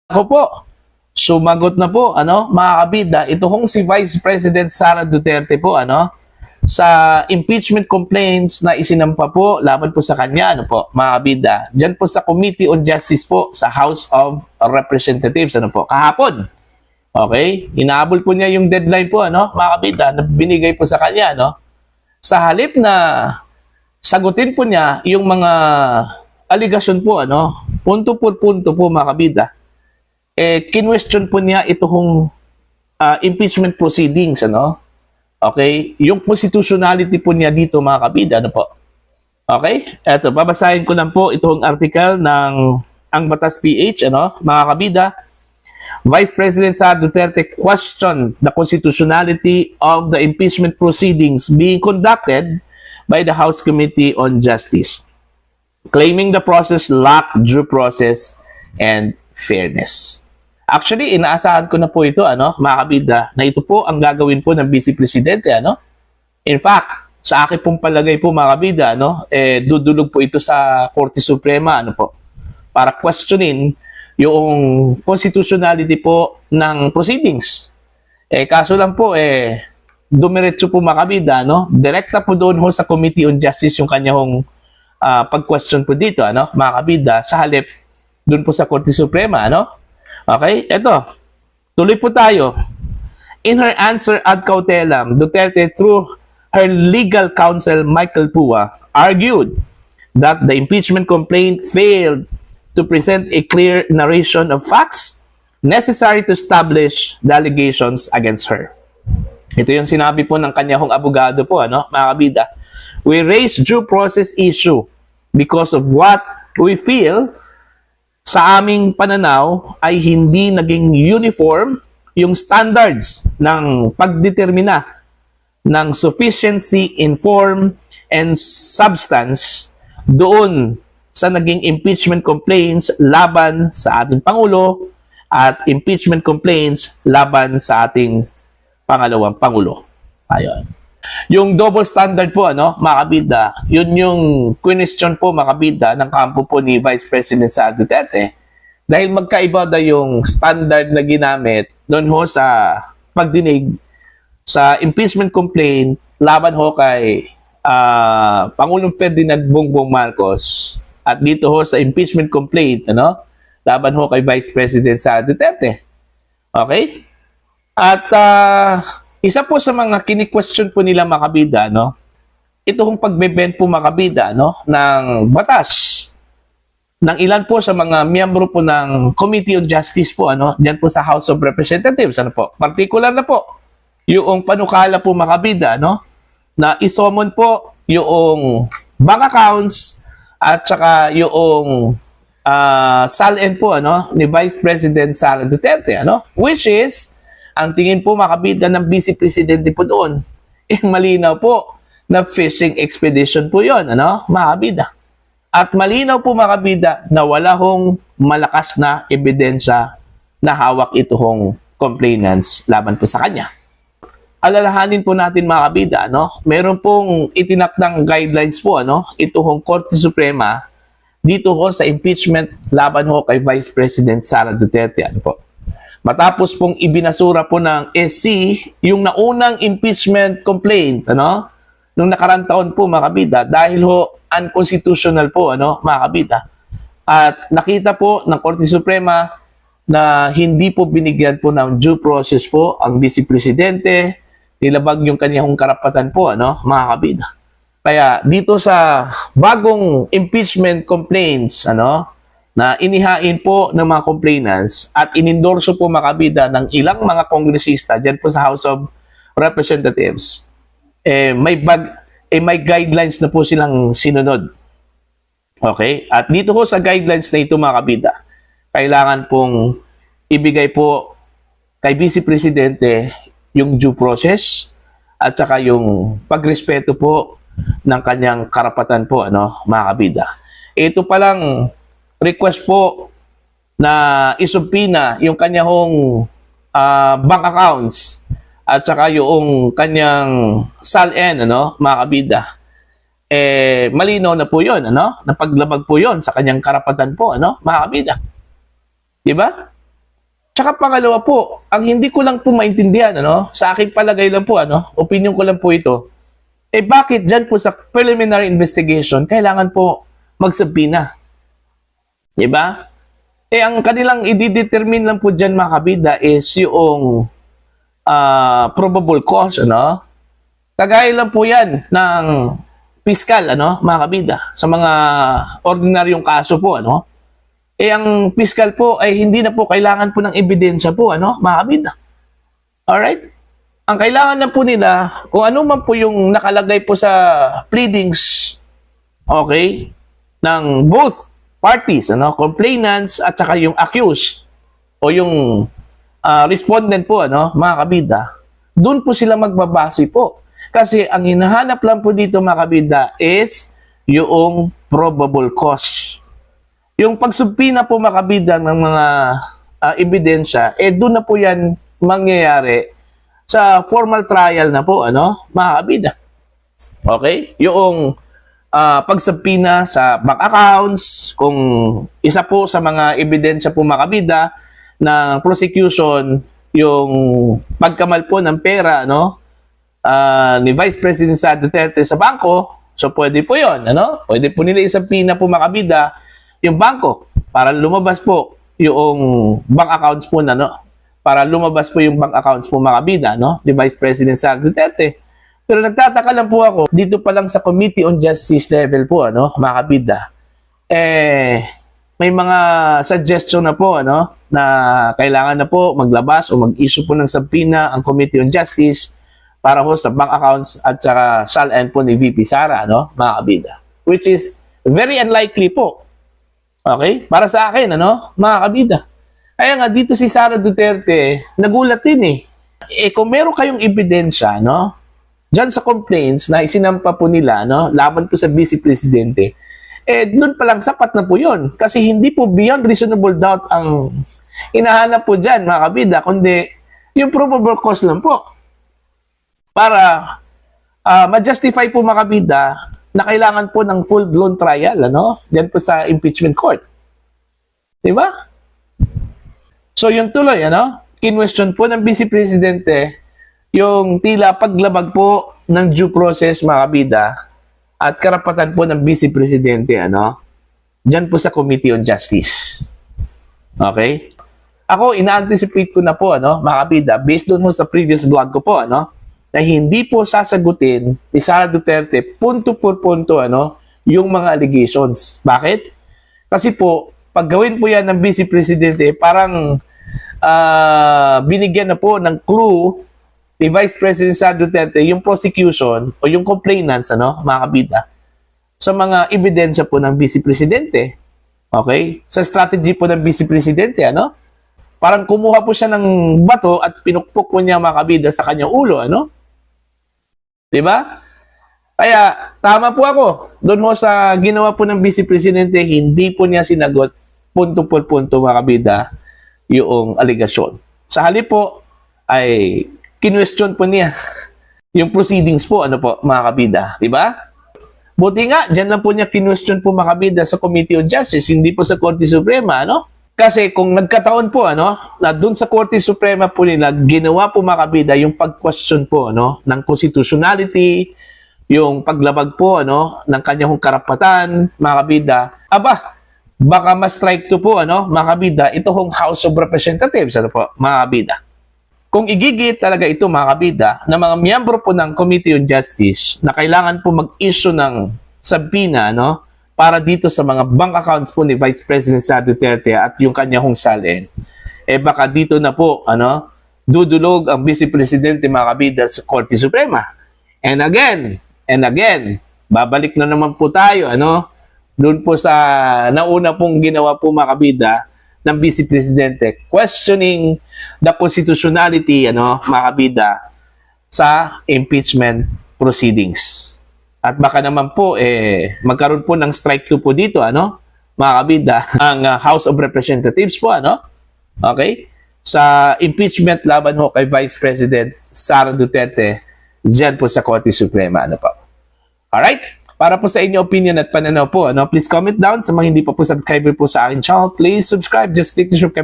Ako po, sumagot na po, mga kabida, ito hong si Vice President Sara Duterte po, sa impeachment complaints na isinampa po laban po sa kanya, mga kabida, dyan po sa Committee on Justice po sa House of Representatives, kahapon. Okay? Inaabol po niya yung deadline po, mga kabida, na binigay po sa kanya, Sa halip na sagutin po niya yung mga aligasyon po, punto por punto po, mga kabida, kinwestiyon po niya itong impeachment proceedings, Okay? Yung constitutionality po niya dito, mga kabida, po? Okay? Eto, babasahin ko lang po itong article ng Ang Batas PH, mga kabida. Vice President Sara Duterte questioned the constitutionality of the impeachment proceedings being conducted by the House Committee on Justice, claiming the process lacked due process and fairness. Actually, inaasahan ko na po ito, mga kabida, na ito po ang gagawin po ng Vice Presidente, In fact, sa akin pong palagay po, mga kabida, dudulog po ito sa Korte Suprema, para questionin yung constitutionality po ng proceedings. Kaso lang po, dumiretso po, mga kabida, direkta po doon ho sa Committee on Justice yung kanyang pag-question po dito, mga kabida, sa halip doon po sa Korte Suprema, Okay, eto. Tuloy po tayo. In her answer ad cautelam, Duterte, through her legal counsel, Michael Pua, argued that the impeachment complaint failed to present a clear narration of facts necessary to establish the allegations against her. Ito yung sinabi po ng kanyang abogado po, mga kabida. We raise due process issue because of what we feel sa aming pananaw ay hindi naging uniform yung standards ng pagdetermina ng sufficiency in form and substance doon sa naging impeachment complaints laban sa ating Pangulo at impeachment complaints laban sa ating pangalawang Pangulo. Ayun. Yung double standard po, mga kabida, yun yung question po, mga kabida, ng kampo po ni Vice President Sara Duterte. Dahil magkaiba daw yung standard na ginamit doon ho sa pagdinig sa impeachment complaint laban ho kay Pangulong Ferdinand Bongbong Marcos at dito ho sa impeachment complaint, laban ho kay Vice President Sara Duterte. Okay? At isa po sa mga kini-question po nila, mga kabida, ito hong pagbebend po, mga kabida, ng batas ng ilan po sa mga miyembro po ng Committee on Justice po, diyan po sa House of Representatives, po. Particular na po, yung panukala po, mga kabida, na isomon po yung bank accounts at saka yung SALN po, ni Vice President Sara Duterte, which is ang tingin po, mga kabida, ng Vice Presidente po doon, malinaw po na fishing expedition po yon, mga kabida. At malinaw po, mga kabida, na wala hong malakas na ebidensya na hawak ito hong complainants laban po sa kanya. Alalahanin po natin, mga kabida, meron pong itinakdang guidelines po, ito hong Korte Suprema dito ho sa impeachment laban ho kay Vice President Sara Duterte, po. Matapos pong ibinasura po ng SC yung naunang impeachment complaint, nung nakarang taon po, mga kabida, dahil ho unconstitutional po, mga kabida. At nakita po ng Korte Suprema na hindi po binigyan po ng due process po ang Vice Presidente, nilabag yung kanyang karapatan po, mga kabida. Kaya dito sa bagong impeachment complaints, na inihain po ng mga complainants at inendorso po, mga kabida, ng ilang mga kongresista dyan po sa House of Representatives, may guidelines na po silang sinunod. Okay? At dito po sa guidelines na ito, mga kabida, kailangan pong ibigay po kay Vice Presidente yung due process at saka yung pagrespeto po ng kanyang karapatan po, mga kabida. Ito palang request po na isubpina yung kanyang bank accounts at saka yung kanyang SALN, mga kabida. malinaw na po yun, Napaglabag po yun sa kanyang karapatan po, mga kabida. Diba? Tsaka pangalawa po, ang hindi ko lang po maintindihan, ano, sa aking palagay lang po, ano, opinion ko lang po ito, bakit dyan po sa preliminary investigation, kailangan po magsabina? Diba? Ang kanilang i-determine lang po dyan mga kabida is yung probable cause, ano? Kagaya lang po yan ng piskal, ano, mga kabida, sa mga ordinaryong kaso po, ano? Ang piskal po ay hindi na po kailangan po ng ebidensya po, ano, mga kabida. Alright? Ang kailangan na po nila, kung ano man po yung nakalagay po sa pleadings, okay, ng both parties, ano, complainants at saka yung accused o yung respondent po, ano, mga kabida, doon po sila magbabase po. Kasi ang hinahanap lang po dito mga kabida is yung probable cause. Yung pagsubpina po mga kabida ng mga ebidensya, doon na po yan mangyayari sa formal trial na po, ano, mga kabida. Okay? Yung pagsubpina sa bank accounts, kung isa po sa mga ebidensya po mga kabida ng prosecution, yung pagkamal po ng pera, no, ni Vice President Sara Duterte sa bangko, so pwede po yon, ano? Pwede po nila isubpina po mga kabida yung bangko para lumabas po yung bank accounts po na, no? Para lumabas po yung bank accounts po mga kabida, no? Ni Vice President Sara Duterte. Pero nagtataka lang po ako, dito pa lang sa Committee on Justice level po, ano, mga kabida, may mga suggestion na po, ano, na kailangan na po maglabas o mag-issue po ng subpoena ang Committee on Justice para po sa bank accounts at saka SALN po ni VP Sara, no, mga kabida. Which is very unlikely po. Okay? Para sa akin, ano, mga kabida. Kaya nga, dito si Sara Duterte, nagulat din kung meron kayong ebidensya, no, dyan sa complaints na isinampa po nila, no, laban po sa Vice Presidente, doon pa lang sapat na po yun. Kasi hindi po beyond reasonable doubt ang hinahanap po dyan, mga kabida, kundi yung probable cause lang po. Para ma-justify po mga kabida na kailangan po ng full-blown trial, ano, dyan po sa impeachment court. Diba? So, yung tuloy, ano, kinwestiyon po ng Vice Presidente yung tila paglabag po ng due process, mga kabida, at karapatan po ng Vice Presidente, ano, dyan po sa Committee on Justice. Okay? Ako, ina-anticipate ko na po, ano, mga kabida, based doon sa previous vlog ko po, ano, na hindi po sasagutin ni Sara Duterte punto por punto, ano, yung mga allegations. Bakit? Kasi po, pag gawin po yan ng Vice Presidente, parang binigyan na po ng clue ni Vice President Sara Duterte yung prosecution o yung complainants, ano, mga kabida, sa mga ebidensya po ng Vice Presidente. Okay? Sa strategy po ng Vice Presidente, ano? Parang kumuha po siya ng bato at pinukpok po niya mga kabida sa kanyang ulo, ano? Diba? Kaya, tama po ako. Doon ho sa ginawa po ng Vice Presidente, hindi po niya sinagot punto por punto mga kabida yung aligasyon. Sa halip po, ay kinwestiyon po niya yung proceedings po, ano po, mga kabida. Diba? Buti nga, dyan lang po niya kinwestiyon po mga kabida sa Committee on Justice, hindi po sa Korte Suprema, ano? Kasi kung nagkataon po, ano, na doon sa Korte Suprema po nila, ginawa po mga kabida yung pag-question po, ano, ng constitutionality, yung paglabag po, ano, ng kanyang karapatan, mga kabida, baka ma-strike to po, ano, mga kabida, ito hong House of Representatives, ano po, mga kabida. Kung igigit talaga ito, mga kabida, na mga miyembro po ng Committee on Justice na kailangan po mag-issue ng subpoena, no, para dito sa mga bank accounts po ni Vice President Sara Duterte at yung kanya hong SALN, baka dito na po, ano, dudulog ang Vice Presidente, mga kabida, sa Korte Suprema. And again, babalik na naman po tayo, ano, doon po sa nauna pong ginawa po mga kabida ng Vice Presidente, questioning the constitutionality, ano, mga kabida, sa impeachment proceedings. At baka naman po, magkaroon po ng strike 2 po dito, ano, mga kabida, ang House of Representatives po, ano, okay, sa impeachment laban ho kay Vice President Sara Duterte, dyan po sa Korte Suprema, ano po. Alright? Para po sa inyo opinion at pananaw po, ano, please comment down. Sa mga hindi pa po subscriber po sa akin channel, please subscribe. Just click the subscribe